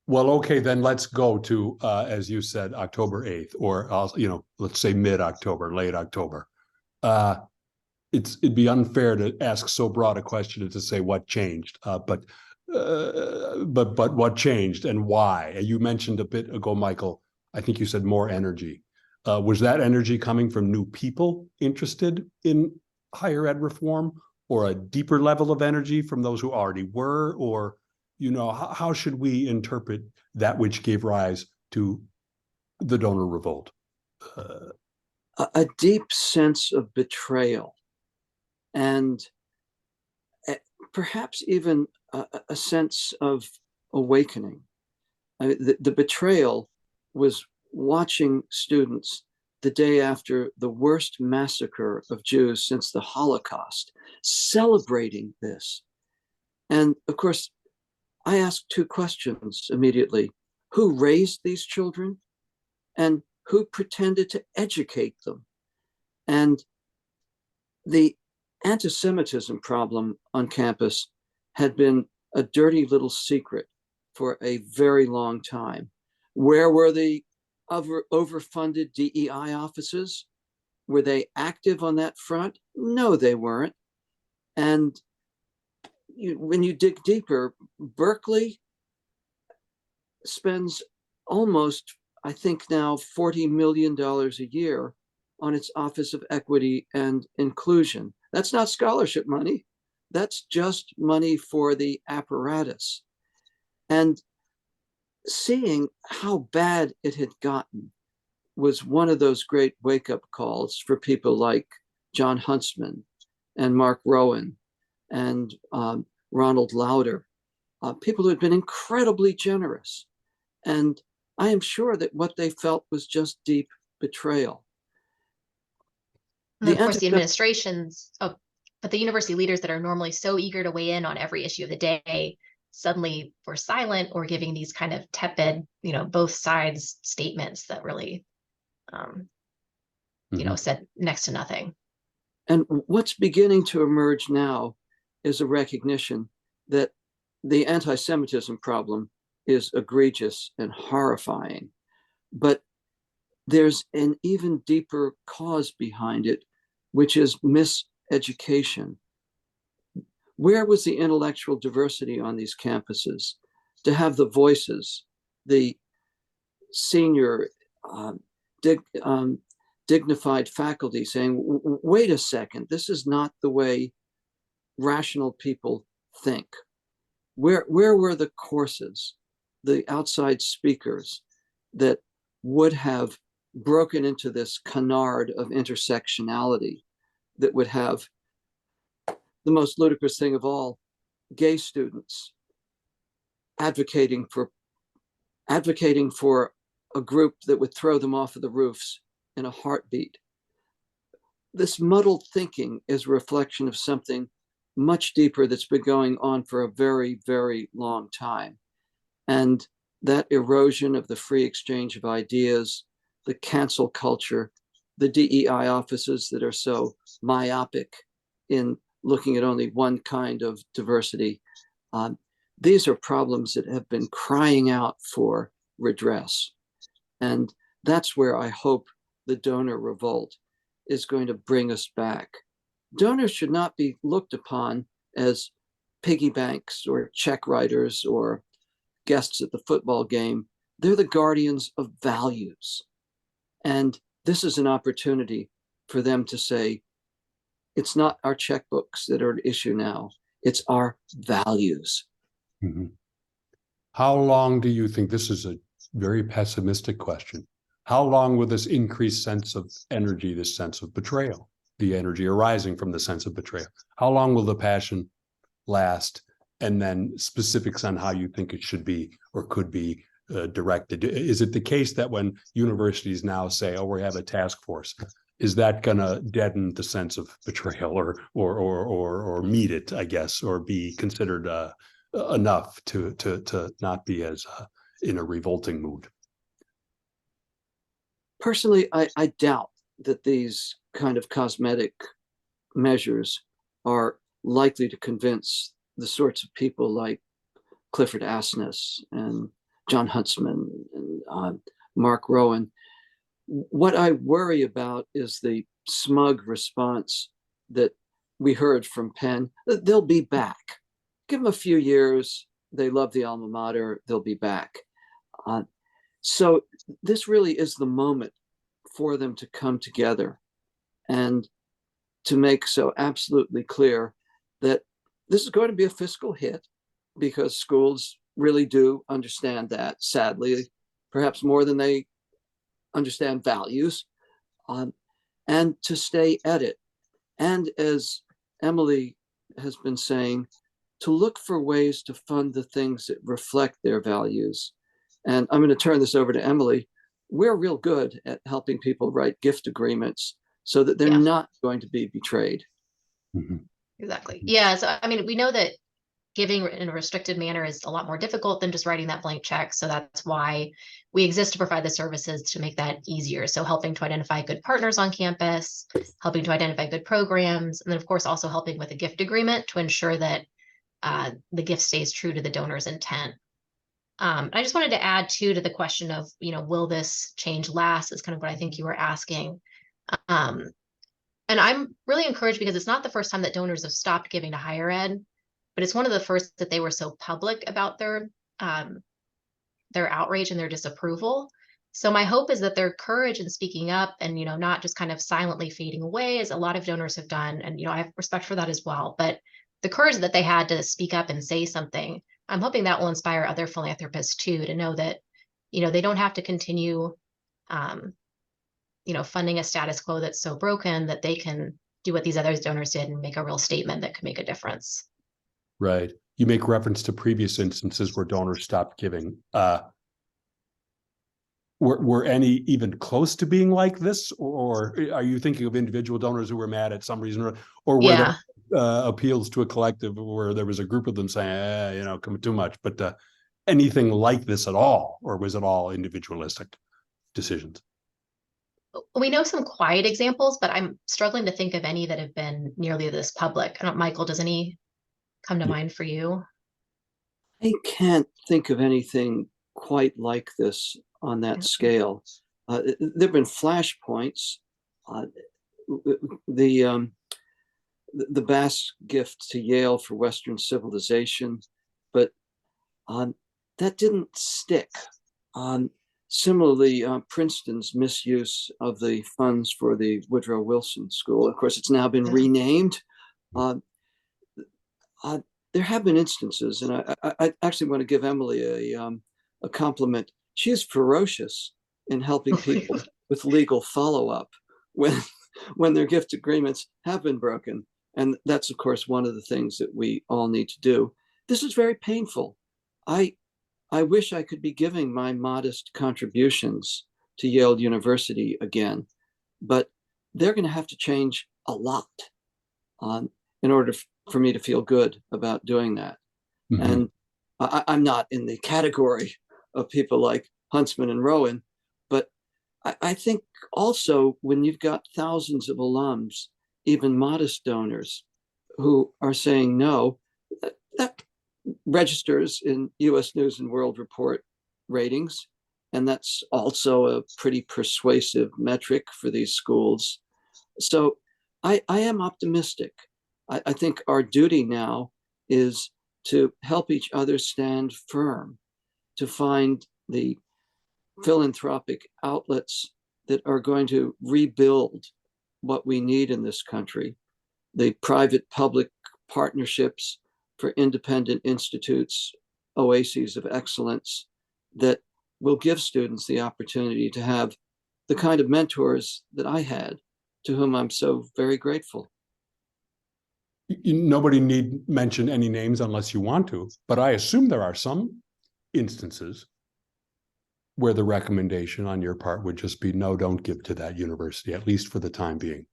Well, okay, then let's go to, as you said, October 8th, or, let's say mid-October, late October. It'd be unfair to ask so broad a question as to say what changed, but what changed and why? You mentioned a bit ago, Michael, I think you said more energy. Was that energy coming from new people interested in higher ed reform, or a deeper level of energy from those who already were? Or, how should we interpret that which gave rise to the donor revolt? A deep sense of betrayal, and perhaps even a sense of awakening. The betrayal was watching students the day after the worst massacre of Jews since the Holocaust, celebrating this. And of course, I asked two questions immediately. Who raised these children? And who pretended to educate them? And the anti-Semitism problem on campus had been a dirty little secret for a very long time. Where were the overfunded DEI offices? Were they active on that front? No, they weren't. And when you dig deeper, Berkeley spends almost, I think now, $40 million a year on its Office of Equity and Inclusion. That's not scholarship money. That's just money for the apparatus. And seeing how bad it had gotten was one of those great wake-up calls for people like John Huntsman and Mark Rowan and Ronald Lauder, people who had been incredibly generous. And I am sure that what they felt was just deep betrayal. And of course, the administrations, but the university leaders that are normally so eager to weigh in on every issue of the day suddenly were silent, or giving these kind of tepid, both sides statements that really, said next to nothing. And what's beginning to emerge now is a recognition that the anti-Semitism problem is egregious and horrifying, but there's an even deeper cause behind it, which is miseducation. Where was the intellectual diversity on these campuses to have the voices, the senior dignified faculty saying, wait a second, this is not the way rational people think? Where were the courses, the outside speakers that would have broken into this canard of intersectionality that would have the most ludicrous thing of all, gay students advocating for a group that would throw them off of the roofs in a heartbeat? This muddled thinking is a reflection of something much deeper that's been going on for a very, very long time. And that erosion of the free exchange of ideas, the cancel culture, the DEI offices that are so myopic in looking at only one kind of diversity, these are problems that have been crying out for redress. And that's where I hope the donor revolt is going to bring us back. Donors should not be looked upon as piggy banks or check writers or guests at the football game. They're the guardians of values. And this is an opportunity for them to say, it's not our checkbooks that are at issue now, it's our values. Mm-hmm. How long do you think, this is a very pessimistic question, how long will this increased sense of energy, this sense of betrayal, the energy arising from the sense of betrayal, how long will the passion last? And then specifics on how you think it should be or could be directed. Is it the case that when universities now say, oh, we have a task force, is that going to deaden the sense of betrayal or meet it, I guess, or be considered enough to not be as in a revolting mood? Personally, I doubt that these kind of cosmetic measures are likely to convince the sorts of people like Clifford Asness and John Huntsman and Mark Rowan. What I worry about is the smug response that we heard from Penn. They'll be back. Give them a few years. They love the alma mater. They'll be back. So this really is the moment for them to come together and to make so absolutely clear that this is going to be a fiscal hit, because schools really do understand that, sadly, perhaps more than they understand values, and to stay at it. And as Emily has been saying, to look for ways to fund the things that reflect their values. And I'm going to turn this over to Emily. We're real good at helping people write gift agreements so that they're not going to be betrayed. Mm-hmm. Exactly. Yeah. So, I mean, we know that giving in a restricted manner is a lot more difficult than just writing that blank check. So that's why we exist to provide the services to make that easier. So helping to identify good partners on campus, helping to identify good programs, and then of course also helping with a gift agreement to ensure that the gift stays true to the donor's intent. I just wanted to add too to the question of, will this change last, is kind of what I think you were asking. And I'm really encouraged because it's not the first time that donors have stopped giving to higher ed, but it's one of the first that they were so public about their outrage and their disapproval. So my hope is that their courage in speaking up and, not just kind of silently fading away, as a lot of donors have done. And, I have respect for that as well. But the courage that they had to speak up and say something, I'm hoping that will inspire other philanthropists too, to know that, they don't have to continue, funding a status quo that's so broken, that they can do what these other donors did and make a real statement that could make a difference. Right. You make reference to previous instances where donors stopped giving. Were any even close to being like this, or are you thinking of individual donors who were mad at some reason, or were there appeals to a collective where there was a group of them saying, come too much, but anything like this at all, or was it all individualistic decisions? We know some quiet examples, but I'm struggling to think of any that have been nearly this public. I don't, Michael, does any come to mind for you? I can't think of anything quite like this on that scale. There have been flashpoints. The Bass gift to Yale for Western civilization, but that didn't stick. Similarly, Princeton's misuse of the funds for the Woodrow Wilson School. Of course, it's now been renamed. There have been instances, and I actually want to give Emily a compliment. She is ferocious in helping people with legal follow-up when their gift agreements have been broken. And that's, of course, one of the things that we all need to do. This is very painful. I wish I could be giving my modest contributions to Yale University again, but they're going to have to change a lot in order for me to feel good about doing that. Mm-hmm. And I'm not in the category of people like Huntsman and Rowan, but I think also when you've got thousands of alums, even modest donors who are saying no, that registers in US News and World Report ratings. And that's also a pretty persuasive metric for these schools. So I am optimistic. I think our duty now is to help each other stand firm, to find the philanthropic outlets that are going to rebuild what we need in this country, the private-public partnerships for independent institutes, oases of excellence that will give students the opportunity to have the kind of mentors that I had, to whom I'm so very grateful. Nobody need mention any names unless you want to, but I assume there are some instances where the recommendation on your part would just be, no, don't give to that university, at least for the time being.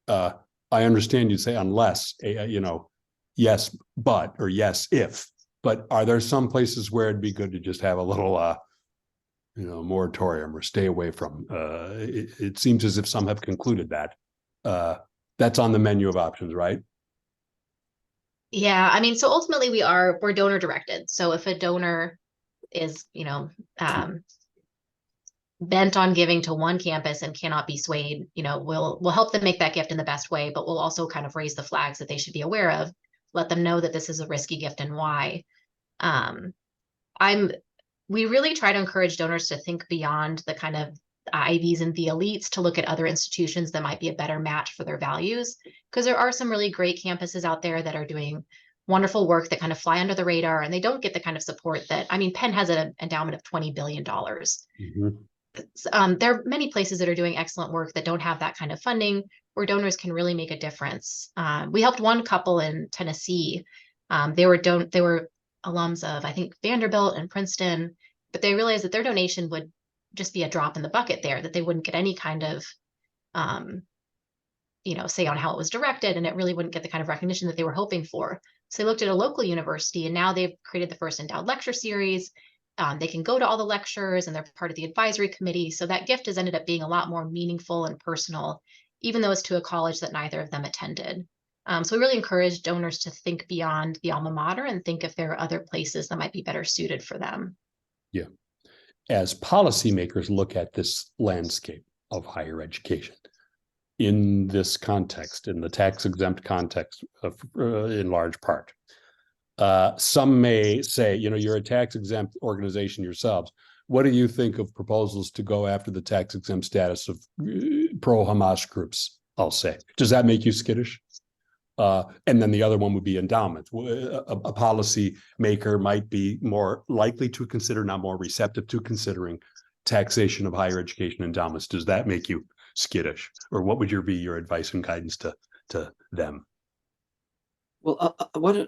I understand you'd say unless, yes, but, or yes, if, but are there some places where it'd be good to just have a little, moratorium or stay away from? It seems as if some have concluded that. That's on the menu of options, right? Yeah, I mean, so ultimately we're donor directed. So if a donor is, bent on giving to one campus and cannot be swayed, we'll help them make that gift in the best way, but we'll also kind of raise the flags that they should be aware of, let them know that this is a risky gift and why. We really try to encourage donors to think beyond the kind of Ivies and the elites, to look at other institutions that might be a better match for their values, because there are some really great campuses out there that are doing wonderful work that kind of fly under the radar, and they don't get the kind of support that, Penn has an endowment of $20 billion. There are many places that are doing excellent work that don't have that kind of funding, where donors can really make a difference. We helped one couple in Tennessee. They were alums of, I think, Vanderbilt and Princeton, but they realized that their donation would just be a drop in the bucket there, that they wouldn't get any kind of, say on how it was directed, and it really wouldn't get the kind of recognition that they were hoping for. So they looked at a local university, and now they've created the first endowed lecture series. They can go to all the lectures, and they're part of the advisory committee. So that gift has ended up being a lot more meaningful and personal, even though it's to a college that neither of them attended. So we really encourage donors to think beyond the alma mater and think if there are other places that might be better suited for them. Yeah. As policymakers look at this landscape of higher education in this context, in the tax-exempt context of, in large part, some may say, you're a tax-exempt organization yourselves. What do you think of proposals to go after the tax-exempt status of pro-Hamas groups, I'll say? Does that make you skittish? And then the other one would be endowments. A policy maker might be more likely to consider, not more receptive to considering, taxation of higher education endowments. Does that make you skittish? Or what would be your advice and guidance to them? Well,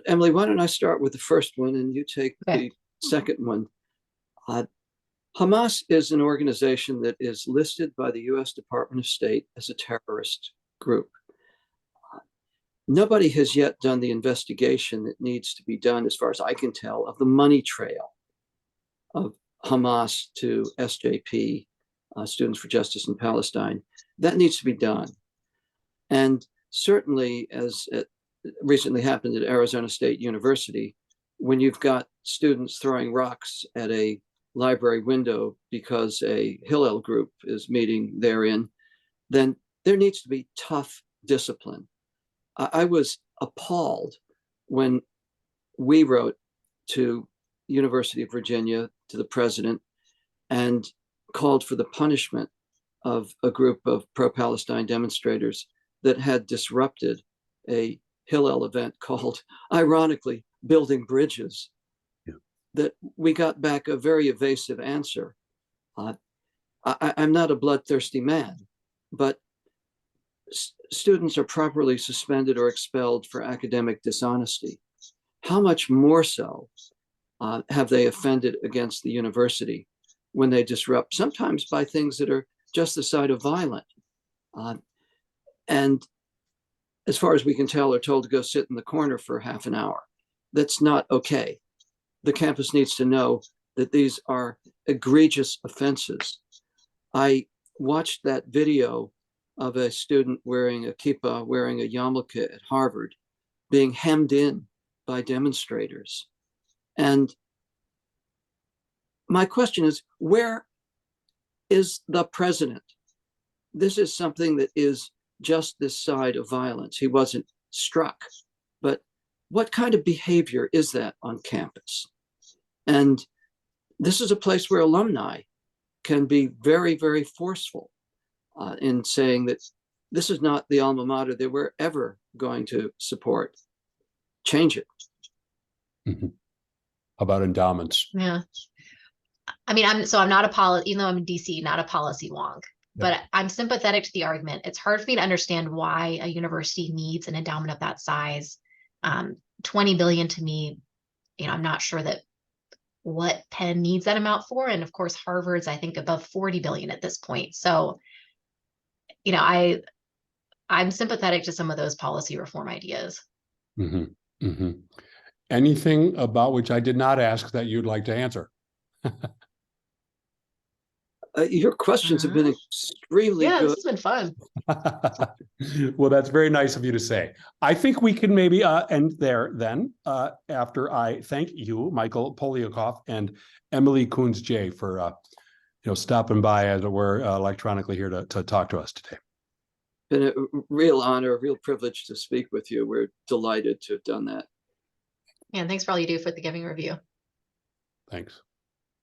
Emily, why don't I start with the first one and you take the second one? Hamas is an organization that is listed by the U.S. Department of State as a terrorist group. Nobody has yet done the investigation that needs to be done, as far as I can tell, of the money trail of Hamas to SJP, Students for Justice in Palestine. That needs to be done. And certainly, as it recently happened at Arizona State University, when you've got students throwing rocks at a library window because a Hillel group is meeting therein, then there needs to be tough discipline. I was appalled when we wrote to University of Virginia, to the president, and called for the punishment of a group of pro-Palestine demonstrators that had disrupted a Hillel event called, ironically, Building Bridges. Yeah. That we got back a very evasive answer. I'm not a bloodthirsty man, but students are properly suspended or expelled for academic dishonesty. How much more so have they offended against the university when they disrupt, sometimes by things that are just the side of violent? And as far as we can tell, are told to go sit in the corner for half an hour. That's not okay. The campus needs to know that these are egregious offenses. I watched that video of a student wearing a kippah, wearing a yarmulke at Harvard, being hemmed in by demonstrators. And my question is, where is the president? This is something that is just this side of violence. He wasn't struck, but what kind of behavior is that on campus? And this is a place where alumni can be very, very forceful in saying that this is not the alma mater that we're ever going to support. Change it. Mm-hmm. How about endowments? Yeah. I'm not a policy, even though I'm in DC, not a policy wonk, but I'm sympathetic to the argument. It's hard for me to understand why a university needs an endowment of that size. 20 billion to me, I'm not sure that what Penn needs that amount for. And of course, Harvard's, I think, above 40 billion at this point. So, I'm sympathetic to some of those policy reform ideas. Mm-hmm. Mm-hmm. Anything about which I did not ask that you'd like to answer? Your questions have been extremely good. This has been fun. Well, that's very nice of you to say. I think we can maybe end there then, after I thank you, Michael Poliakoff and Emily Koons J, for stopping by, as it were, electronically here to talk to us today. Been a real honor, a real privilege to speak with you. We're delighted to have done that. And thanks for all you do for the Giving Review. Thanks.